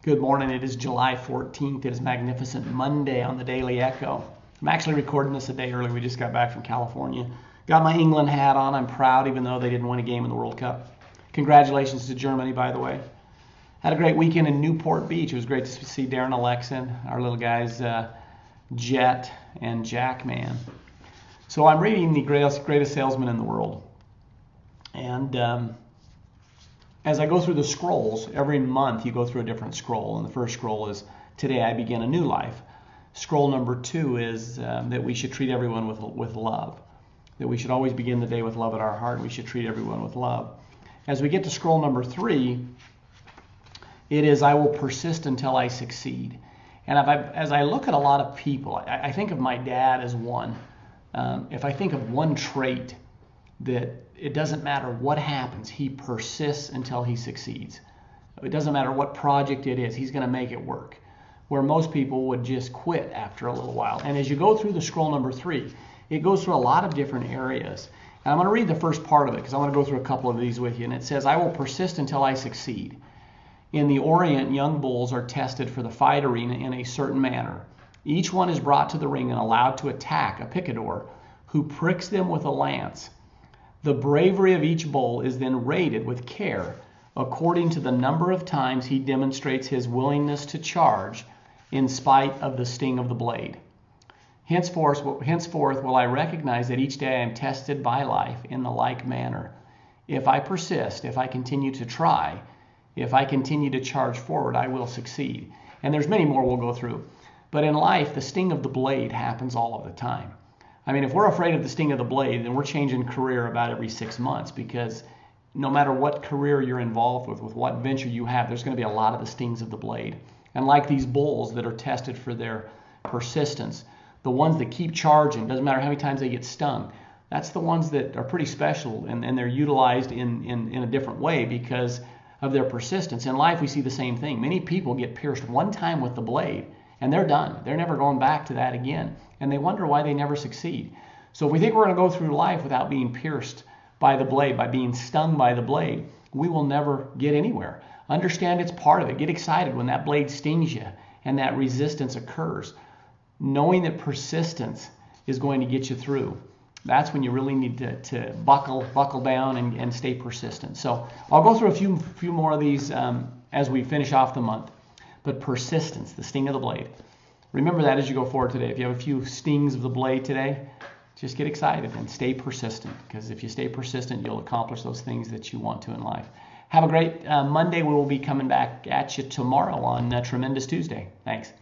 Good morning. It is July 14th. It is Magnificent Monday on the Daily Echo. I'm actually recording this a day early. We just got back from California. Got my England hat on. I'm proud, even though they didn't win a game in the World Cup. Congratulations to Germany, by the way. Had a great weekend in Newport Beach. It was great to see Darren Alexin, our little guys, Jet and Jackman. So I'm reading The Greatest Salesman in the World. And as I go through the scrolls, every month you go through a different scroll. And the first scroll is, Today I Begin a New Life. Scroll number 2 is that we should treat everyone with love. That we should always begin the day with love at our heart. We should treat everyone with love. As we get to scroll number 3, it is, I will persist until I succeed. And as I look at a lot of people, I think of my dad as one. If I think of one trait, that it doesn't matter what happens, he persists until he succeeds. It doesn't matter what project it is, he's going to make it work. Where most people would just quit after a little while. And as you go through the scroll number 3, it goes through a lot of different areas. And I'm going to read the first part of it because I want to go through a couple of these with you. And it says, I will persist until I succeed. In the Orient, young bulls are tested for the fight arena in a certain manner. Each one is brought to the ring and allowed to attack a picador who pricks them with a lance. The bravery of each bull is then rated with care according to the number of times he demonstrates his willingness to charge in spite of the sting of the blade. Henceforth will I recognize that each day I am tested by life in the like manner. If I persist, if I continue to try, if I continue to charge forward, I will succeed. And there's many more we'll go through. But in life, the sting of the blade happens all of the time. I mean, if we're afraid of the sting of the blade, then we're changing career about every 6 months, because no matter what career you're involved with what venture you have, there's going to be a lot of the stings of the blade. And like these bulls that are tested for their persistence, the ones that keep charging, doesn't matter how many times they get stung, that's the ones that are pretty special, and they're utilized in a different way because of their persistence. In life, we see the same thing. Many people get pierced one time with the blade, and they're done. They're never going back to that again. And they wonder why they never succeed. So if we think we're going to go through life without being pierced by the blade, by being stung by the blade, we will never get anywhere. Understand it's part of it. Get excited when that blade stings you and that resistance occurs. Knowing that persistence is going to get you through. That's when you really need to buckle down and stay persistent. So I'll go through a few more of these as we finish off the month. But persistence, the sting of the blade. Remember that as you go forward today. If you have a few stings of the blade today, just get excited and stay persistent. Because if you stay persistent, you'll accomplish those things that you want to in life. Have a great Monday. We will be coming back at you tomorrow on Tremendous Tuesday. Thanks.